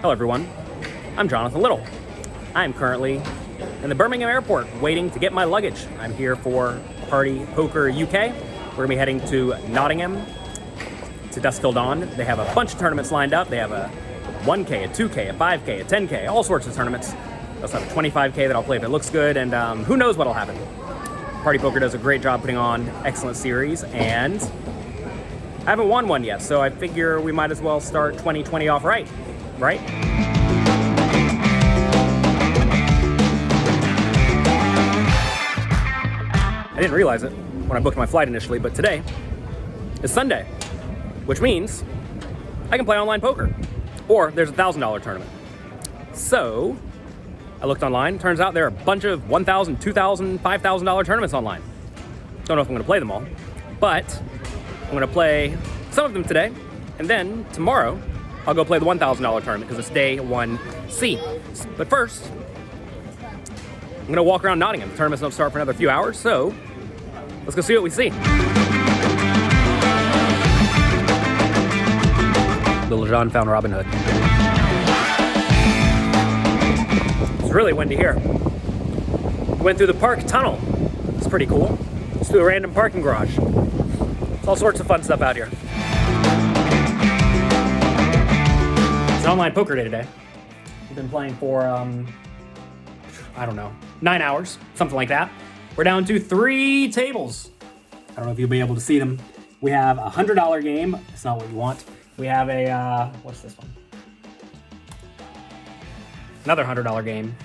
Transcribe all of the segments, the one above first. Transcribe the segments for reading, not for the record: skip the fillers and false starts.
Hello everyone, I'm Jonathan Little. I'm currently in the Birmingham airport waiting to get my luggage. I'm here for Party Poker UK. We're gonna be heading to Nottingham to Dusk Till Dawn. They have a bunch of tournaments lined up. They have a 1K, a 2K, a 5K, a 10K, all sorts of tournaments. They also have a 25K that I'll play if it looks good, and who knows what'll happen. Party Poker does a great job putting on excellent series, and I haven't won one yet, so I figure we might as well start 2020 off right? I didn't realize it when I booked my flight initially, but today is Sunday, which means I can play online poker, or there's a $1,000 tournament. So I looked online. Turns out there are a bunch of $1,000, $2,000, $5,000 tournaments online. Don't know if I'm going to play them all, but I'm going to play some of them today, and then tomorrow I'll go play the $1,000 tournament because it's day 1C. But first, I'm going to walk around Nottingham. The tournaments don't start for another few hours, so let's go see what we see. Little John found Robin Hood. It's really windy here. We went through the park tunnel. It's pretty cool. Just through a random parking garage. It's all sorts of fun stuff out here. It's an online poker day today. We've been playing for, I don't know, 9 hours, something like that. We're down to 3 tables. I don't know if you'll be able to see them. We have a $100 game. It's not what you want. We have a, what's this one? Another $100 game.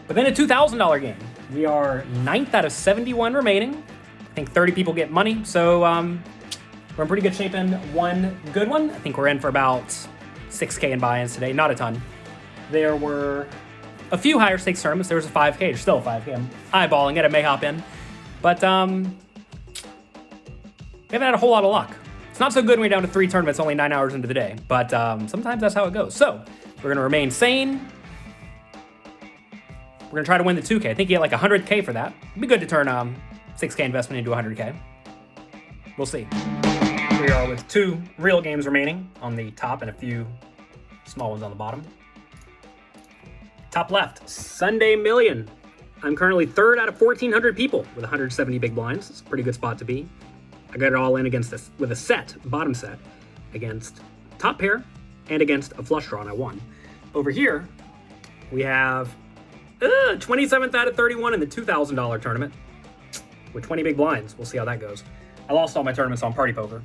But then a $2,000 game. We are 9th out of 71 remaining. I think 30 people get money, so we're in pretty good shape in one good one. I think we're in for about 6K in buy-ins today, not a ton. There were a few higher stakes tournaments. There was a 5K, there's still a 5K. I'm eyeballing it, I may hop in. But we haven't had a whole lot of luck. It's not so good when we're down to 3 tournaments only 9 hours into the day, but sometimes that's how it goes. So we're gonna remain sane. We're gonna try to win the 2K. I think you get like 100K for that. It'd be good to turn 6K investment into 100K. We'll see. We are with 2 real games remaining on the top and a few small ones on the bottom. Top left, Sunday Million. I'm currently 3rd out of 1,400 people with 170 big blinds. It's a pretty good spot to be. I got it all in against this with a set, bottom set, against top pair and against a flush draw, and I won. Over here, we have 27th out of 31 in the $2,000 tournament with 20 big blinds. We'll see how that goes. I lost all my tournaments on Party Poker.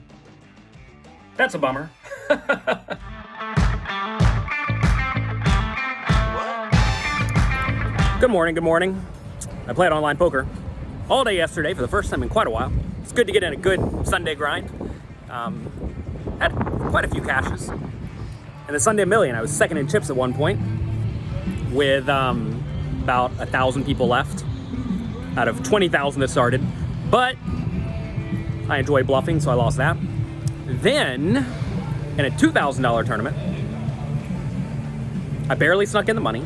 That's a bummer. Good morning. I played online poker all day yesterday for the first time in quite a while. It's good to get in a good Sunday grind. Had quite a few cashes. And the Sunday Million, I was second in chips at one point with about 1,000 people left out of 20,000 that started. But I enjoy bluffing, so I lost that. Then, in a $2,000 tournament, I barely snuck in the money.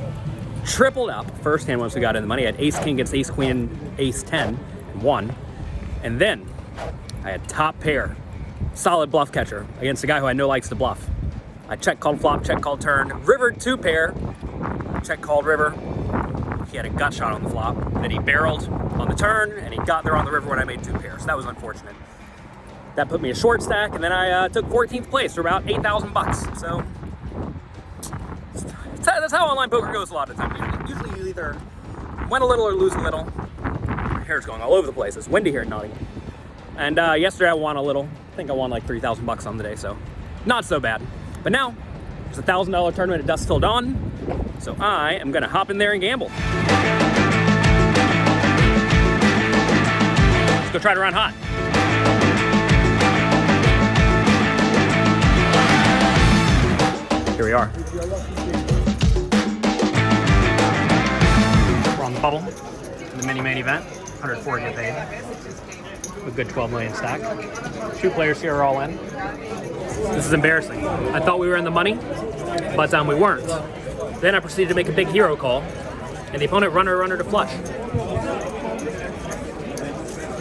Tripled up first hand once we got in the money. I had ace king against ace queen, ace 10, and won. And then I had top pair, solid bluff catcher against a guy who I know likes to bluff. I check called flop, check called turn, river 2 pair, check called river. He had a gut shot on the flop. Then he barreled on the turn, and he got there on the river when I made 2 pairs. So that was unfortunate. That put me a short stack, and then I took 14th place for about 8,000 bucks. So that's how online poker goes a lot of the time. Usually you either win a little or lose a little. My hair's going all over the place. It's windy here in Nottingham. And yesterday I won a little. I think I won like 3,000 bucks on the day, so not so bad. But now, there's a $1,000 tournament at Dusk Till Dawn, so I am gonna hop in there and gamble. Let's go try to run hot. Here we are. We're on the bubble in the mini main event. 104 get paid. A good 12 million stack. 2 players here are all in. This is embarrassing. I thought we were in the money, but we weren't. Then I proceeded to make a big hero call, and the opponent runner to flush.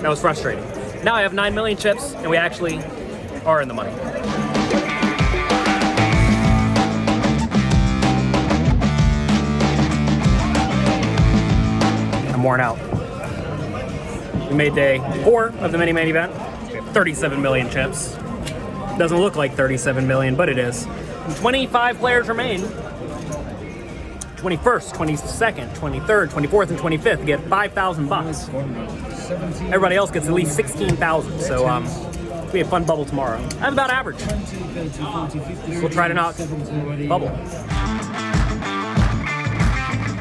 That was frustrating. Now I have 9 million chips, and we actually are in the money. worn out. We made day 4 of the mini main event. We have 37 million chips. Doesn't look like 37 million, but it is. 25 players remain. 21st, 22nd, 23rd, 24th, and 25th get $5,000. Everybody else gets at least 16,000. So it'll be a fun bubble tomorrow. I'm about average. We'll try to knock bubble.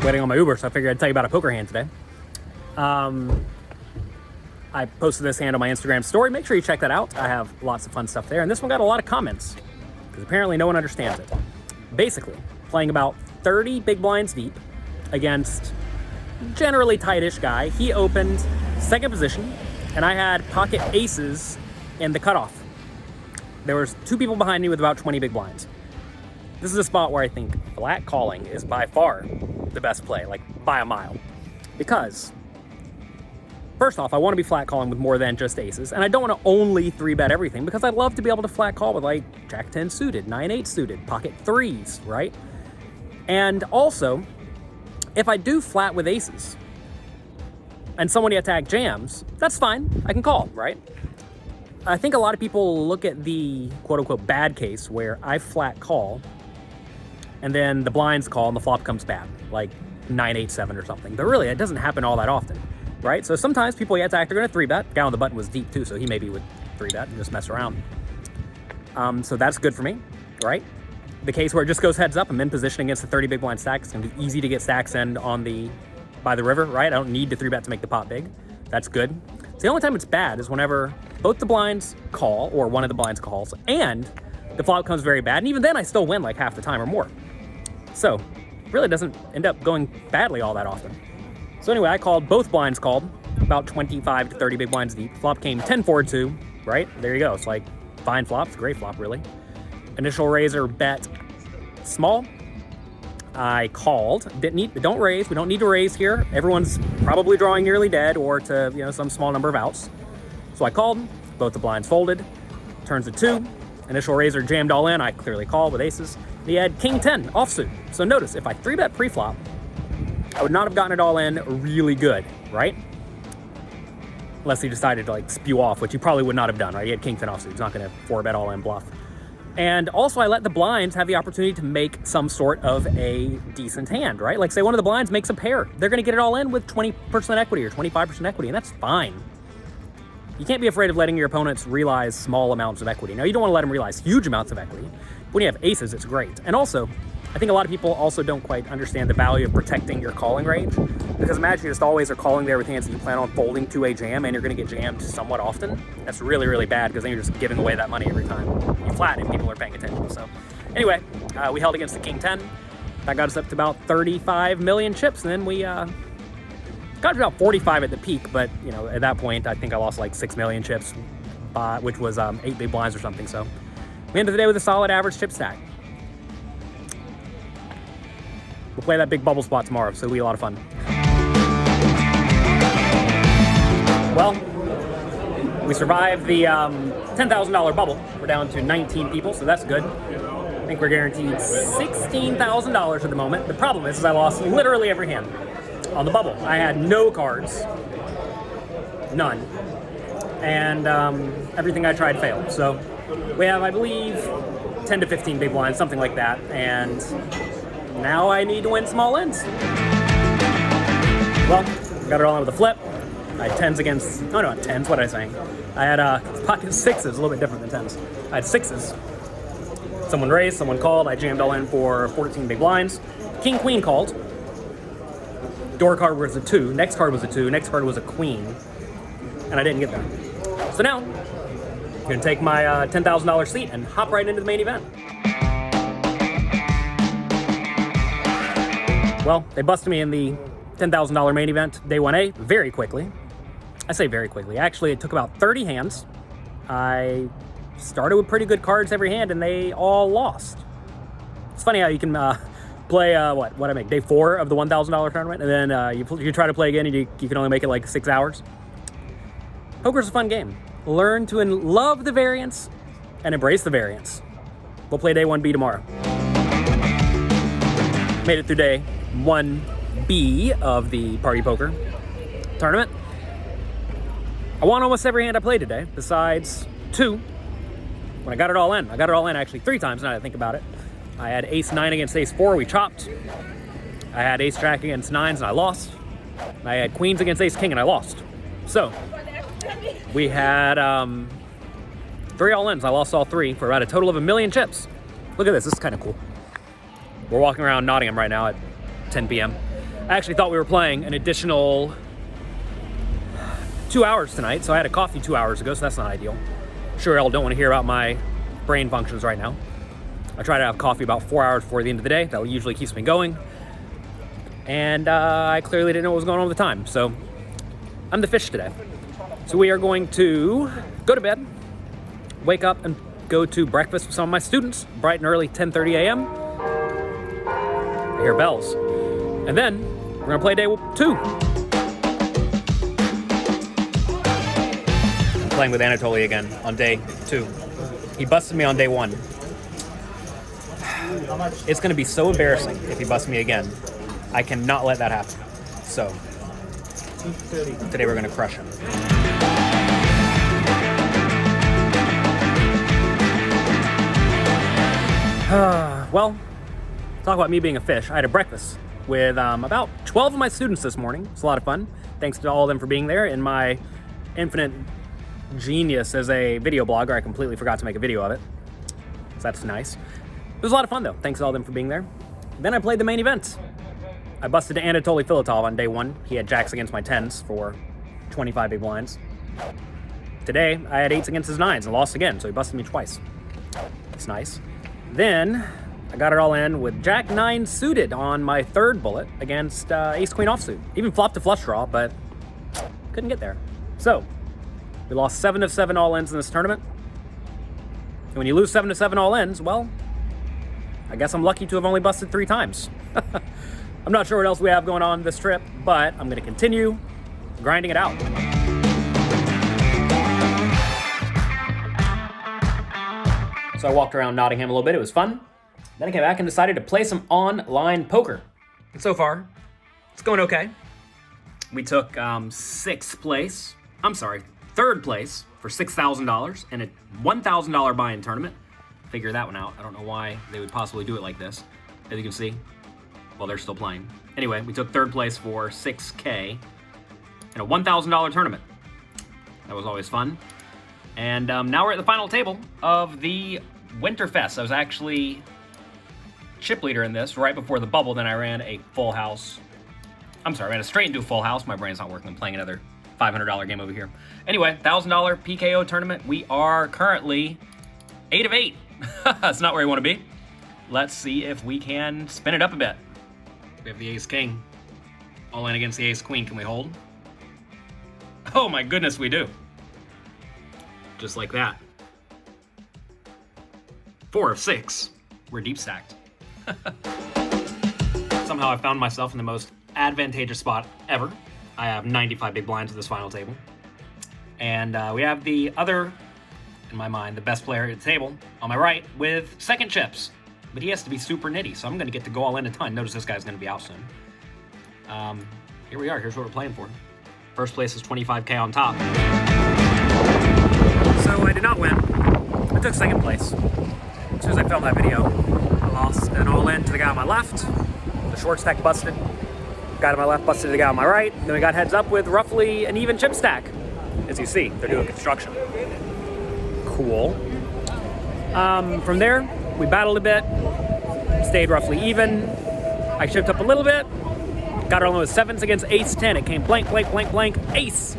Waiting on my Uber, so I figured I'd tell you about a poker hand today. I posted this hand on my Instagram story. Make sure you check that out. I have lots of fun stuff there. And this one got a lot of comments because apparently no one understands it. Basically, playing about 30 big blinds deep against generally tightish guy. He opened second position and I had pocket aces in the cutoff. There was 2 people behind me with about 20 big blinds. This is a spot where I think flat calling is by far the best play, like by a mile. Because first off, I want to be flat calling with more than just aces, and I don't want to only 3-bet everything because I'd love to be able to flat call with like Jack 10 suited, 9-8 suited, pocket 3s, right? And also, if I do flat with aces and somebody attack jams, that's fine. I can call, right? I think a lot of people look at the quote-unquote bad case where I flat call and then the blinds call and the flop comes bad, like 9-8-7 or something. But really, it doesn't happen all that often, right? So sometimes people attack, they're going to 3-bet. The guy on the button was deep too, so he maybe would 3-bet and just mess around. So that's good for me, right? The case where it just goes heads up, I'm in position against the 30 big blind stack. It's going to be easy to get stacks in by the river, right? I don't need to 3-bet to make the pot big. That's good. So the only time it's bad is whenever both the blinds call, or one of the blinds calls, and the flop comes very bad. And even then, I still win like half the time or more. So it really doesn't end up going badly all that often. So anyway, I called, both blinds called, about 25 to 30 big blinds deep. Flop came 10-4-2, right? There you go. It's like fine flop. It's a great flop, really. Initial raiser bet small. I called. Don't raise. We don't need to raise here. Everyone's probably drawing nearly dead or to some small number of outs. So I called. Both the blinds folded. Turns to 2. Initial raiser jammed all in. I clearly called with aces. He had king 10 offsuit. So notice if I 3-bet pre-flop, I would not have gotten it all in really good, right? Unless he decided to like spew off, which he probably would not have done, right? He had king 10 offsuit. He's not going to 4-bet all in bluff. And also I let the blinds have the opportunity to make some sort of a decent hand, right? Like say one of the blinds makes a pair. They're going to get it all in with 20% equity or 25% equity, and that's fine. You can't be afraid of letting your opponents realize small amounts of equity. Now, you don't want to let them realize huge amounts of equity. When you have aces, it's great. And also, I think a lot of people also don't quite understand the value of protecting your calling range. Because imagine you just always are calling there with hands that you plan on folding to a jam and you're going to get jammed somewhat often. That's really, really bad because then you're just giving away that money every time you flat and people are paying attention. So anyway, we held against the king 10. That got us up to about 35 million chips. And then we got about 45 at the peak. But, at that point, I think I lost like 6 million chips, which was 8 big blinds or something. So we ended the day with a solid average chip stack. We'll play that big bubble spot tomorrow, so it'll be a lot of fun. Well, we survived the $10,000 bubble. We're down to 19 people, so that's good. I think we're guaranteed $16,000 at the moment. The problem is I lost literally every hand on the bubble. I had no cards, none, and everything I tried failed. So we have, I believe, 10 to 15 big blinds, something like that, and now I need to win small ends. Well, got it all in with a flip. I had 10s against, oh no, not 10s, what am I saying? I had pocket 6s, a little bit different than 10s. I had 6s. Someone raised, someone called. I jammed all in for 14 big blinds. King, queen called. Door card was a 2, next card was a 2, next card was a queen, and I didn't get that. So now, I'm gonna take my $10,000 seat and hop right into the main event. Well, they busted me in the $10,000 main event, day 1A, very quickly. I say very quickly. Actually, it took about 30 hands. I started with pretty good cards every hand, and they all lost. It's funny how you can play, what I make, day 4 of the $1,000 tournament, and then you try to play again, and you can only make it like 6 hours. Poker's a fun game. Learn to love the variance and embrace the variance. We'll play day 1B tomorrow. Made it through day 1B of the party poker. tournament. I won almost every hand I played today, besides 2 when I got it all in. I got it all in actually 3 times now that I think about it. I had ace-9 against ace-4, we chopped. I had ace-jack against 9s and I lost. And I had queens against ace-king and I lost. So, we had 3 all-ins. I lost all 3 for about a total of 1,000,000 chips. Look at this, this is kind of cool. We're walking around Nottingham right now at 10 p.m. I actually thought we were playing an additional 2 hours tonight, so I had a coffee 2 hours ago, so that's not ideal. I'm sure y'all don't want to hear about my brain functions right now. I try to have coffee about 4 hours before the end of the day. That usually keeps me going. And I clearly didn't know what was going on with the time, so I'm the fish today. So we are going to go to bed, wake up and go to breakfast with some of my students, bright and early, 10:30 a.m. I hear bells. And then we're gonna play day 2. I'm playing with Anatoly again on day 2. He busted me on day 1. It's gonna be so embarrassing if he busts me again. I cannot let that happen. So, today we're gonna crush him. Well, talk about me being a fish. I had a breakfast with about 12 of my students this morning. It's a lot of fun. Thanks to all of them for being there. In my infinite genius as a video blogger, I completely forgot to make a video of it. So that's nice. It was a lot of fun though. Thanks to all of them for being there. Then I played the main event. I busted Anatoly Filatov on day 1. He had jacks against my 10s for 25 big blinds. Today, I had 8s against his 9s and lost again, so he busted me twice. It's nice. Then, I got it all in with Jack 9 suited on my 3rd bullet against Ace Queen offsuit. Even flopped a flush draw, but couldn't get there. So, we lost 7 of 7 all-ins in this tournament. And when you lose 7 of 7 all-ins, well, I guess I'm lucky to have only busted 3 times. I'm not sure what else we have going on this trip, but I'm going to continue grinding it out. So I walked around Nottingham a little bit. It was fun. Then I came back and decided to play some online poker. And so far, it's going okay. We took 6th place. I'm sorry, 3rd place for $6,000 in a $1,000 buy-in tournament. Figure that one out. I don't know why they would possibly do it like this. As you can see, well, they're still playing. Anyway, we took 3rd place for $6K in a $1,000 tournament. That was always fun. And now we're at the final table of the Winterfest. I was actually chip leader in this right before the bubble. Then I ran a full house. I'm sorry, I ran a straight into a full house. My brain's not working. I'm playing another $500 game over here. Anyway, $1,000 PKO tournament. We are currently 8 of 8. That's not where we want to be. Let's see if we can spin it up a bit. We have the ace-king. All in against the ace-queen. Can we hold? Oh my goodness, we do. Just like that. 4 of 6. We're deep stacked. Somehow I found myself in the most advantageous spot ever. I have 95 big blinds at this final table. And we have the other, in my mind, the best player at the table on my right with 2nd chips. But he has to be super nitty, so I'm going to get to go all in a ton. Notice this guy's going to be out soon. Here we are. Here's what we're playing for. First place is 25K on top. So I did not win. I took 2nd place. As soon as I filmed that video, I lost an all-in to the guy on my left. The short stack busted. The guy on my left busted the guy on my right. Then we got heads up with roughly an even chip stack. As you see, they're doing construction. Cool. From there, we battled a bit, stayed roughly even. I chipped up a little bit, got it on with 7s against ace-10. It came blank, blank, blank, blank, ace.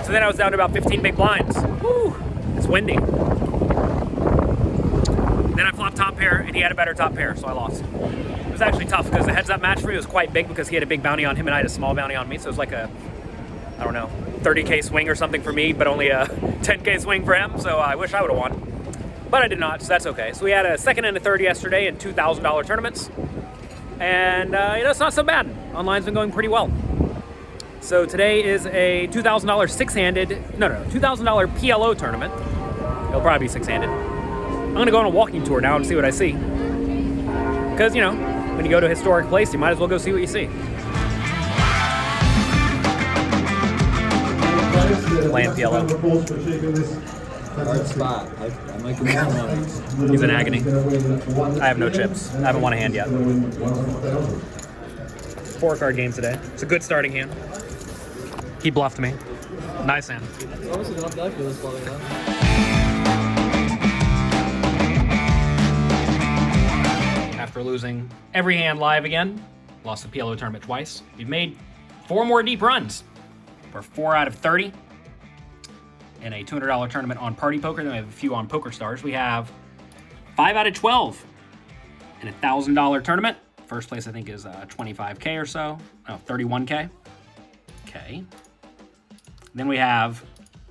So then I was down to about 15 big blinds. Woo, it's windy. Then I flopped top pair, and he had a better top pair, so I lost. It was actually tough because the heads-up match for me was quite big because he had a big bounty on him and I had a small bounty on me, so it was like a, I don't know, 30K swing or something for me, but only a 10K swing for him, so I wish I would have won. But I did not, so that's okay. So we had a 2nd and a 3rd yesterday in $2,000 tournaments. And, it's not so bad. Online's been going pretty well. So today is a $2,000 $2,000 PLO tournament. It'll probably be 6-handed. I'm gonna go on a walking tour now and see what I see. Because, when you go to a historic place, you might as well go see what you see. Playing PLO. Hard spot. I might get more money. He's in agony. I have no chips. I haven't won a hand yet. 4-card game today. It's a good starting hand. He bluffed me. Nice hand. It's always a good guy for this ball, huh? After losing every hand live again, lost the PLO tournament twice. We've made 4 more deep runs. We're 4 out of 30 in a $200 tournament on Party Poker. Then we have a few on Poker Stars. We have 5 out of 12 in a $1,000 tournament. First place, I think, is 25K or so. No, 31K. Okay. Then we have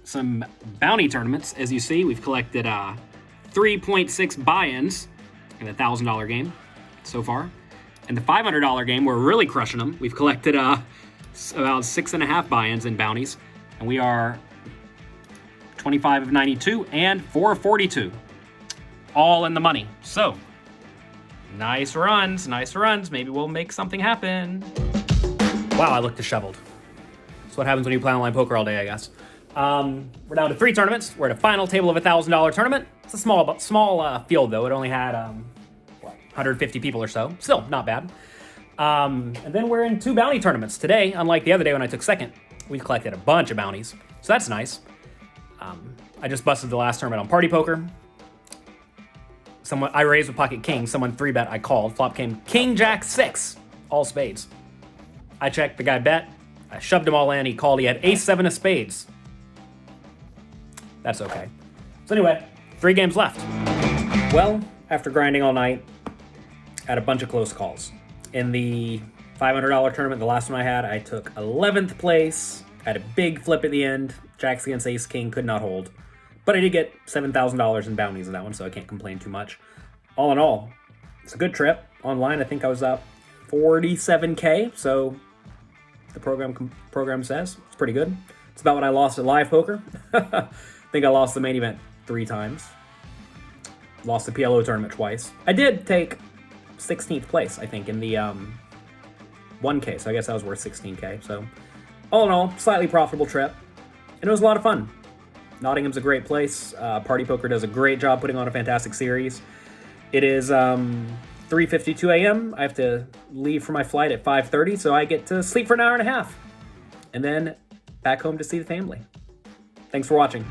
some bounty tournaments. As you see, we've collected 3.6 buy-ins in a $1,000 game so far. In the $500 game, we're really crushing them. We've collected about 6.5 buy-ins in bounties, and we are 25 of 92 and 4 of 42, all in the money. So, nice runs, nice runs. Maybe we'll make something happen. Wow, I look disheveled. That's what happens when you play online poker all day, I guess. We're down to 3 tournaments. We're at a final table of a $1,000 tournament. It's a small field, though. It only had 150 people or so. Still, not bad. And then we're in 2 bounty tournaments. Today, unlike the other day when I took second, we've collected a bunch of bounties. So that's nice. I just busted the last tournament on Party Poker. I raised with pocket king. Someone 3-bet. I called. Flop came king, jack, 6. All spades. I checked. The guy bet. I shoved him all in. He called. He had ace 7 of spades. That's okay. So anyway, 3 games left. Well, after grinding all night, I had a bunch of close calls. In the $500 tournament, the last one I had, I took 11th place. I had a big flip at the end. Jacks against ace king, could not hold. But I did get $7,000 in bounties in that one, so I can't complain too much. All in all, it's a good trip. Online, I think I was up 47K, so the program says it's pretty good. It's about what I lost at live poker. I think I lost the main event 3 times. Lost the PLO tournament twice. I did take 16th place, I think, in the 1K, so I guess that was worth 16K. So all in all, slightly profitable trip, and it was a lot of fun. Nottingham's a great place. Party Poker does a great job putting on a fantastic series. It is 3:52 a.m. I have to leave for my flight at 5:30, so I get to sleep for an hour and a half, and then back home to see the family. Thanks for watching.